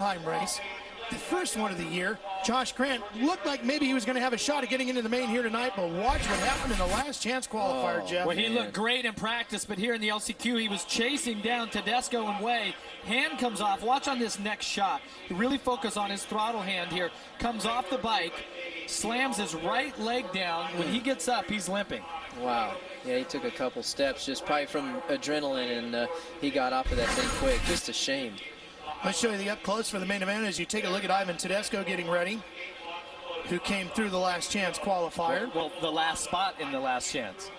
time race. The first one of the year, Josh Grant looked like maybe he was going to have a shot at getting into the main here tonight, but watch what happened in the last chance qualifier, Jeff. Well, he looked great in practice, but here in the LCQ, he was chasing down Tedesco and Way. Hand comes off. Watch on this next shot. Really focus on his throttle hand here. Comes off the bike, slams his right leg down. When he gets up, he's limping. Wow. Yeah, he took a couple steps, just probably from adrenaline, and he got off of that thing quick. Just a shame. Let's show you the up close for the main event as you take a look at Ivan Tedesco getting ready, who came through the last chance qualifier. Well, the last spot in the last chance.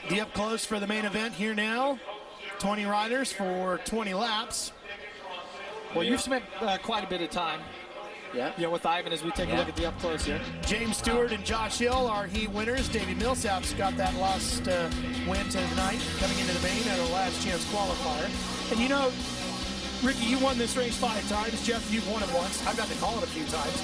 The up close for the main event here now. 20 riders for 20 laps. Well, you've spent quite a bit of time with Ivan as we take a look at the up close here. James Stewart and Josh Hill are heat winners. Davey Millsap's got that last win tonight, coming into the main at a last chance qualifier. And you know, Ricky, you won this race 5 times. Jeff, you've won it once. I've got to call it a few times.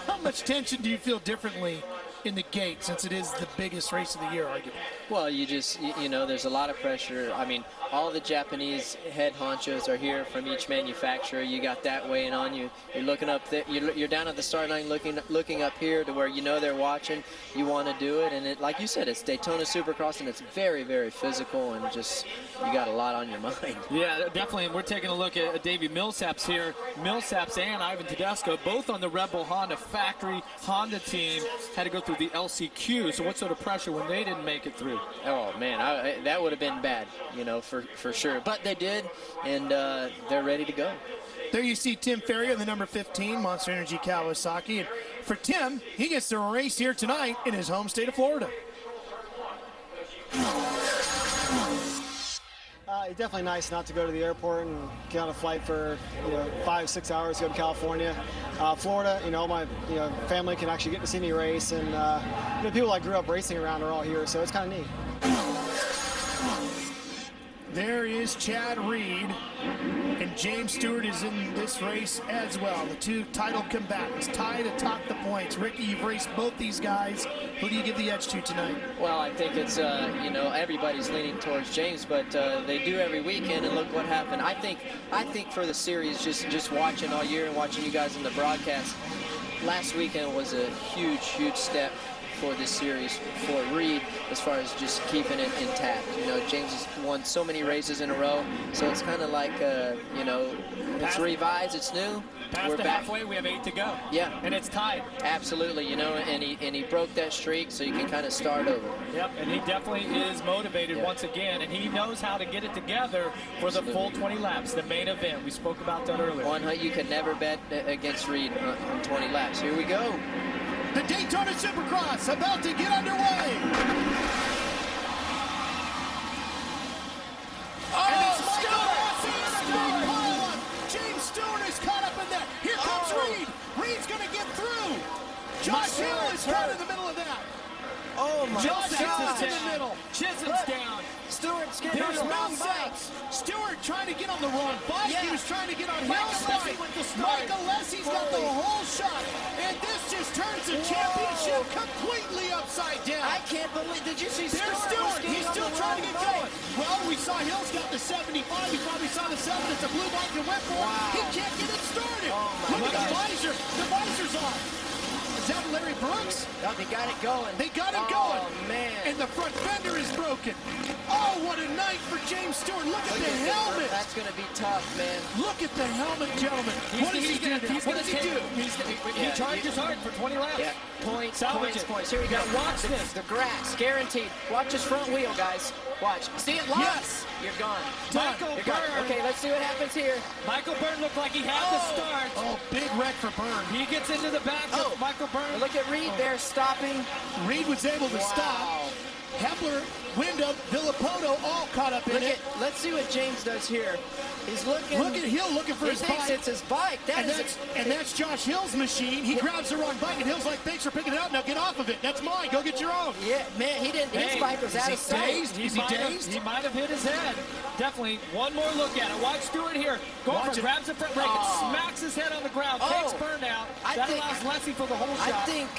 How much tension do you feel differently in the gate, since it is the biggest race of the year, arguably? Well, you know, there's a lot of pressure. I mean, all the Japanese head honchos are here from each manufacturer. You got that weighing on you. You're looking up there. You're down at the start line, looking up here to where you know they're watching. You want to do it, and it, like you said, it's Daytona Supercross, and it's very, very physical, and just you got a lot on your mind. Yeah, definitely. And we're taking a look at Davey Millsaps here. Millsaps and Ivan Tedesco, both on the Red Bull Honda factory Honda team, had to go through the LCQ. So what sort of pressure when they didn't make it through? Oh man, that would have been bad, you know, for sure. But they did, and they're ready to go. There you see Tim Ferrier, the number 15 Monster Energy Kawasaki. And for Tim, he gets to race here tonight in his home state of Florida. It's definitely nice not to go to the airport and get on a flight for 5-6 hours to go to California. Florida, my family can actually get to see me race, and people I grew up racing around are all here, so it's kind of neat. There is Chad Reed, and James Stewart is in this race as well. The two title combatants tied atop the points. Ricky, you've raced both these guys. Who do you give the edge to tonight? Well, I think it's, everybody's leaning towards James, but they do every weekend, and look what happened. I think for the series, just watching all year and watching you guys in the broadcast, last weekend was a huge, huge step for this series for Reed as far as just keeping it intact. James has won so many races in a row, so it's kind of like, it's revised, it's new. Past the halfway, we have 8 to go. Yeah. And it's tied. Absolutely, and he broke that streak, so you can kind of start over. Yep, and he definitely is motivated once again, and he knows how to get it together for the full 20 laps, the main event. We spoke about that earlier. You could never bet against Reed on 20 laps. Here we go. The Daytona Supercross about to get underway. James Stewart is caught up in that. Here comes Reed. Reed's going to get through. Josh Hill is caught in the middle of that. Oh my God. Josh Hill is in the middle. Chisholm's down. Stewart's getting on There's the wrong bike. Stewart trying to get on the wrong bike. Yeah. He was trying to get on Hill's bike. Michael Lessie's got the whole shot. And this just turns the championship completely upside down. I can't believe. Did you see Stewart? He's still trying to get going. Well, we saw Hill's got the 75. We probably saw the 7. It's a blue bike to went for. Wow. He can't get it started. Oh my Look at the gosh. visor. The visor's on. Is that Larry Brooks? Oh, they got it going. They got it going. Oh, man. And the front fender is broken. Oh, what a night for James Stewart. Look at the helmet. That's going to be tough, man. Look at the helmet, gentlemen. What does he do? What does he do? He charges hard for 20 laps. Yeah. Points. Here we go. Now watch this. The grass, guaranteed. Watch his front wheel, guys. Watch. See it live? Yes. You're gone. Michael You're gone. Byrne. Okay, let's see what happens here. Michael Byrne looked like he had the start. Oh, big wreck for Byrne. He gets into the back of Michael Byrne. Look at Reed there stopping. Reed was able to stop. Hepler, Wyndham, Villapoto all caught up in it. Let's see what James does here. He's looking. Look at Hill looking for his He thinks bike. it's his bike. And that's Josh Hill's machine. He grabs the wrong bike, and Hill's like, thanks for picking it up. Now get off of it. That's mine. Go get your own. Yeah, man, he didn't. His bike was out of sight. Dazed? Is he dazed? He might have hit his head. Definitely. One more look at it. Watch Stewart here. Grabs the front brake and smacks his head on the ground. Takes Byrne out. That allows Lessie for the whole shot. I think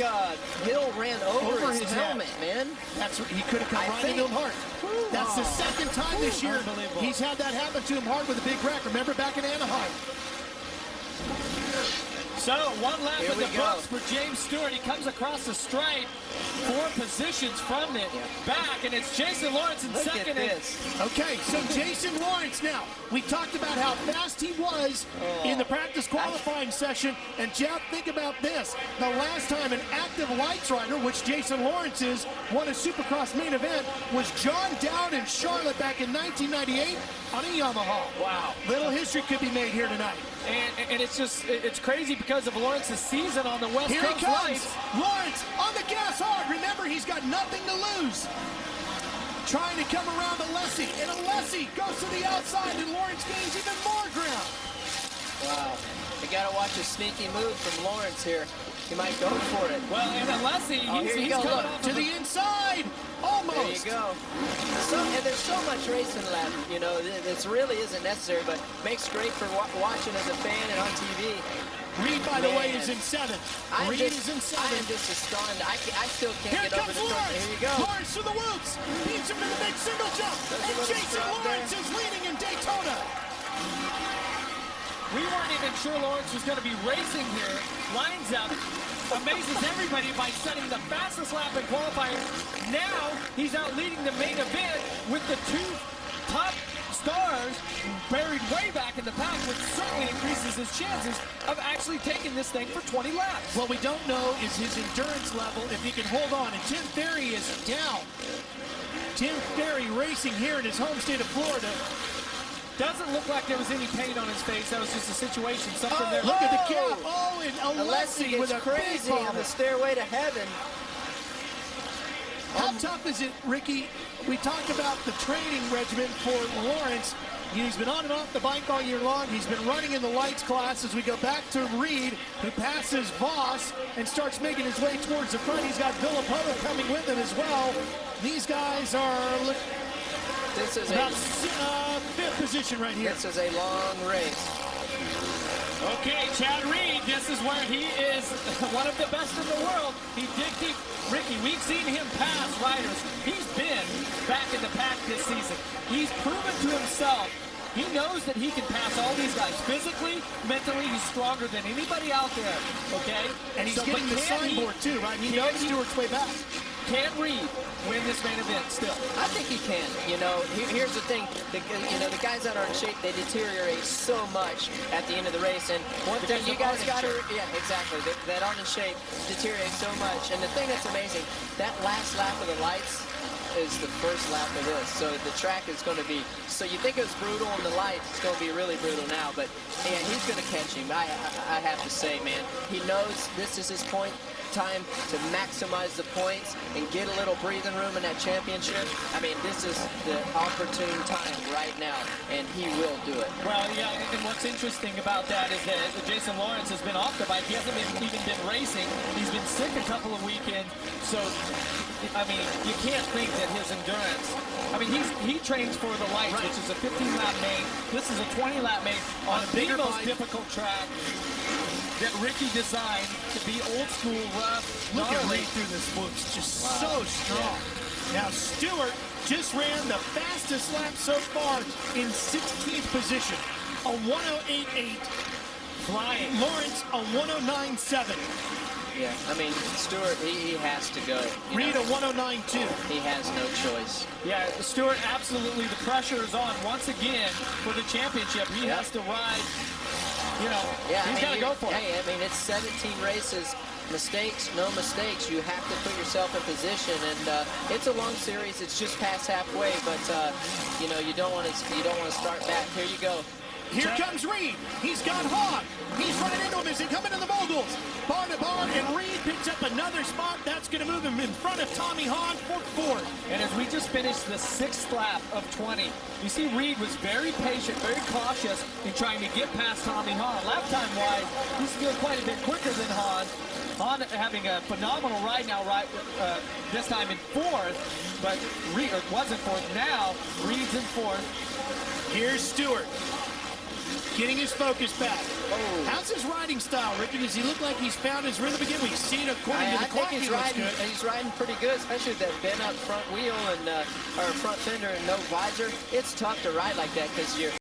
Hill ran over his helmet, man. He could have come right into him hard. That's the second time this year Unbelievable. he's had that happen to him hard with a big wreck. Remember back in Anaheim? So, one lap Here in we the go. books for James Stewart. He comes across the stripe, 4 positions from it back, and it's Jason Lawrence in Look second. at this. Okay, so Jason Lawrence now. We talked about how fast he was in the practice qualifying session. And Jeff, think about this. The last time an active lights rider, which Jason Lawrence is, won a Supercross main event was John Dowd in Charlotte back in 1998 on a Yamaha. Wow. Little history could be made here tonight. And it's just, it's crazy because of Lawrence's season on the West Here he Coast comes. lights. Lawrence on the gas hard. Remember, he's got nothing to lose. Trying to come around Alessi, and Alessi goes to the outside, and Lawrence gains even more ground. Wow. You got to watch a sneaky move from Lawrence here. He might go for it. Well, and Alessi, here you he's go, coming look. off To of the inside, almost. There you go. And there's so much racing left. You know, this really isn't necessary, but makes great for watching as a fan and on TV. Reed, by the way, Man. is in 7th. I'm Reed just, is in I am 7th. just astounded. I still can't Here get over comes the front. Lawrence. Here you go. Lawrence to the whoops. Beats him to the big single jump. There's a And little Jason drop Lawrence there. is leading in Daytona. We weren't even sure Lawrence was going to be racing here. Lines up, amazes everybody by setting the fastest lap in qualifying. Now he's out leading the main event with the 2 top stars buried way back in the pack, which certainly increases his chances of actually taking this thing for 20 laps. What we don't know is his endurance level, if he can hold on. And Tim Ferry is down. Tim Ferry racing here in his home state of Florida. Doesn't look like there was any pain on his face. That was just a situation. Something there. Look at the cap. Oh, and Alessi Alessi with gets a big crazy on bobble. the stairway to heaven. How tough is it, Ricky? We talked about the training regimen for Lawrence. He's been on and off the bike all year long. He's been running in the lights class. As we go back to Reed, who passes Voss and starts making his way towards the front. He's got Villapoto coming with him as well. These guys are This is about a 5th position right here. this is a long race. Okay, Chad Reed, this is where he is one of the best in the world. He did keep, Ricky, we've seen him pass riders. He's been back in the pack this season. He's proven to himself. He knows that he can pass all these guys. Physically, mentally, he's stronger than anybody out there, okay? And he's So, getting but the can he- signboard too, right? He can knows he- Stewart's way back. Can Reed win this main event still? I think he can. You know, here's the thing. The guys that are in shape, they deteriorate so much at the end of the race. And one thing Because you of guys aren't in got to, shape. yeah, exactly. That aren't in shape deteriorate so much. And the thing that's amazing, that last lap of the lights is the first lap of this. So the track is going to be, so you think it was brutal on the lights, it's going to be really brutal now. But yeah, he's going to catch him. I have to say, man, he knows this is his point. Time to maximize the points and get a little breathing room in that championship. I mean, this is the opportune time right now, and he will do it. Well, yeah, and what's interesting about that is that Jason Lawrence has been off the bike. He hasn't even been racing. He's been sick a couple of weekends. So, I mean, you can't think that his endurance, I mean, he trains for the lights, which is a 15-lap main. This is a 20-lap main on the most difficult track that Ricky designed to be old school, rough. Look at gnarly. Reed through this whoops, just so strong. Now Stewart just ran the fastest lap so far in 16th position, a 108.8. Flying. Lawrence a 109.7. Yeah, I mean, Stewart, he has to go. You Reed know, a 109.2. he has no choice. Yeah, Stewart, absolutely, the pressure is on once again for the championship. He has to ride, you know, Yeah, he's got to go for it. Hey, I mean, it's 17 races. Mistakes, no mistakes. You have to put yourself in position, and it's a long series. It's just past halfway, but you know, you don't want to start back. Here you go. Here comes Reed. He's got Hogg. He's running into him as he comes into the moguls. Bar to bar, and Reed picks up another spot. That's going to move him in front of Tommy Hogg for 4th. And as we just finished the 6th lap of 20, you see Reed was very patient, very cautious in trying to get past Tommy Hahn. Lap time-wise, he's still quite a bit quicker than Hahn. Hahn having a phenomenal ride now, this time in 4th, but Reed wasn't 4th. Now Reed's in 4th. Here's Stewart. getting his focus back. Oh. How's his riding style, Ricky? Does he look like he's found his rhythm again? We've seen, according to the clock, think he looks good. he's riding pretty good, especially with that bent up front wheel and or front fender and no visor. It's tough to ride like that because you're